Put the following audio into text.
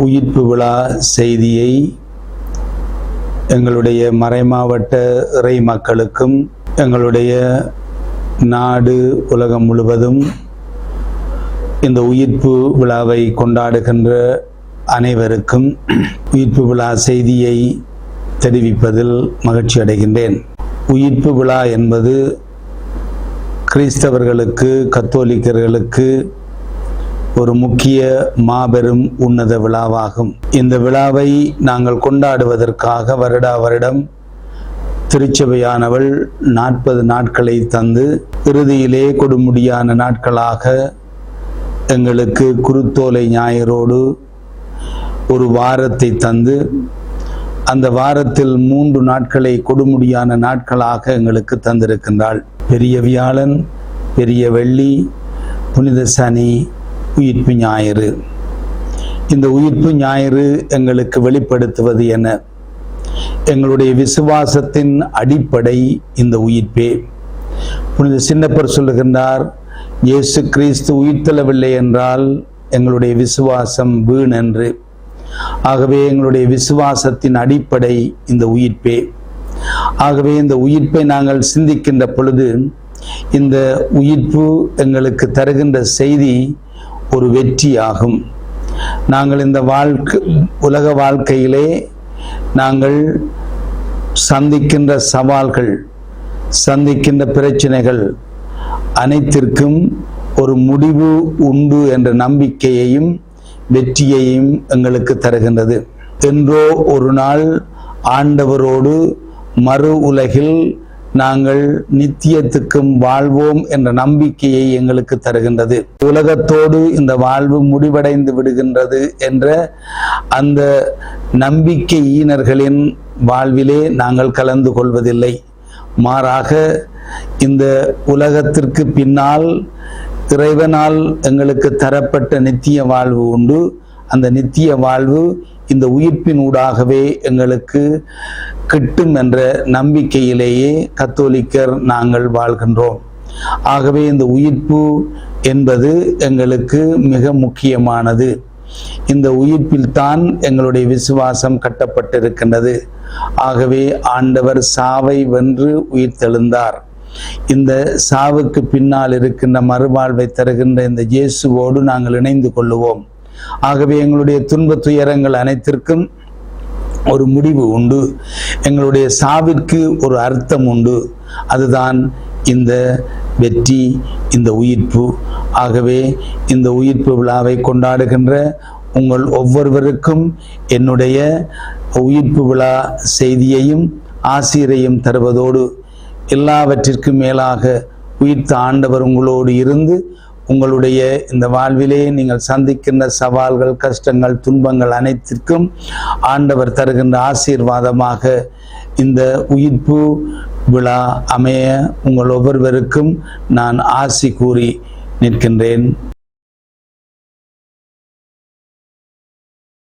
உயிர்ப்பு விழா செய்தியை எங்களுடைய மறைமாவட்ட இறை மக்களுக்கும் எங்களுடைய நாடு உலகம் முழுவதும் இந்த உயிர்ப்பு விழாவை கொண்டாடுகின்ற அனைவருக்கும் உயிர்ப்பு விழா செய்தியை தெரிவிப்பதில் மகிழ்ச்சி அடைகின்றேன். உயிர்ப்பு விழா என்பது கிறிஸ்தவர்களுக்கு, கத்தோலிக்கர்களுக்கு ஒரு முக்கிய மாபெரும் உன்னத விழாவாகும். இந்த விழாவை நாங்கள் கொண்டாடுவதற்காக வருடா வருடம் திருச்சபையானவள் 40 நாட்களை தந்து இறுதியிலே கொடுமுடியான நாட்களாக எங்களுக்கு குருத்தோலை ஞாயிறோடு ஒரு வாரத்தை தந்து அந்த வாரத்தில் 3 நாட்களை கொடுமுடியான நாட்களாக எங்களுக்கு தந்திருக்கின்றாள். பெரிய வியாழன், பெரிய வெள்ளி, புனித சனி, உயிர்ப்பு ஞாயிறு. இந்த உயிர்ப்பு ஞாயிறு எங்களுக்கு வெளிப்படுத்துவது என எங்களுடைய விசுவாசத்தின் அடிப்படை இந்த உயிர்ப்பே. புனித சின்னப்பர் சொல்லுகின்றார், இயேசு கிறிஸ்து உயிர்த்தெழவில்லை என்றால் எங்களுடைய விசுவாசம் வீண் என்று. ஆகவே எங்களுடைய விசுவாசத்தின் அடிப்படை இந்த உயிர்ப்பே. ஆகவே இந்த உயிர்ப்பை நாங்கள் சிந்திக்கின்ற பொழுது இந்த உயிர்ப்பு எங்களுக்கு தருகின்ற செய்தி ஒரு வெற்றியாகும். நாங்கள் இந்த உலக வாழ்க்கையிலே நாங்கள் சந்திக்கின்ற சவால்கள், சந்திக்கின்ற பிரச்சனைகள் அனைத்திற்கும் ஒரு முடிவு உண்டு என்ற நம்பிக்கையையும் வெற்றியையும் எங்களுக்கு தருகின்றது. என்றோ ஒரு நாள் ஆண்டவரோடு மறு உலகில் நாங்கள் நித்தியத்துக்கும் வாழ்வோம் என்ற நம்பிக்கையை எங்களுக்கு தருகின்றது. உலகத்தோடு இந்த வாழ்வு முடிவடைந்து விடுகின்றது என்ற அந்த நம்பிக்கையினர்களின் வாழ்விலே நாங்கள் கலந்து கொள்வதில்லை. மாறாக இந்த உலகத்திற்கு பின்னால் இறைவனால் எங்களுக்கு தரப்பட்ட நித்திய வாழ்வு உண்டு. அந்த நித்திய வாழ்வு இந்த உயிர்ப்பின் ஊடாகவே எங்களுக்கு கிட்டும் என்ற நம்பிக்கையிலேயே கத்தோலிக்கர் நாங்கள் வாழ்கின்றோம். ஆகவே இந்த உயிர்ப்பு என்பது எங்களுக்கு மிக முக்கியமானது. இந்த உயிர்ப்பில் தான் எங்களுடைய விசுவாசம் கட்டப்பட்டிருக்கின்றது. ஆகவே ஆண்டவர் சாவை வென்று உயிர்த்தெழுந்தார். இந்த சாவுக்கு பின்னால் இருக்கின்ற மறுவாழ்வை தருகின்ற இந்த இயேசுவோடு நாங்கள் இணைந்து கொள்ளுவோம். ஆகவே எங்களுடைய துன்ப துயரங்கள் அனைத்திற்கும் ஒரு முடிவு உண்டு. எங்களுடைய சாவிற்கு ஒரு அர்த்தம் உண்டு. அதுதான் இந்த வெற்றி, இந்த உயிர்ப்பு. ஆகவே இந்த உயிர்ப்பு விழாவை கொண்டாடுகின்ற உங்கள் ஒவ்வொருவருக்கும் என்னுடைய உயிர்ப்பு விழா செய்தியையும் ஆசிரியையும் தருவதோடு எல்லாவற்றிற்கும் மேலாக உயிர்த்த ஆண்டவர் உங்களோடு இருந்து உங்களுடைய இந்த வாழ்விலே நீங்கள் சந்திக்கின்ற சவால்கள், கஷ்டங்கள், துன்பங்கள் அனைத்திற்கும் ஆண்டவர் தருகின்ற ஆசீர்வாதமாக இந்த உயிர்ப்பு விழா அமைய உங்கள் ஒவ்வொருவருக்கும் நான் ஆசி கூறி நிற்கின்றேன்.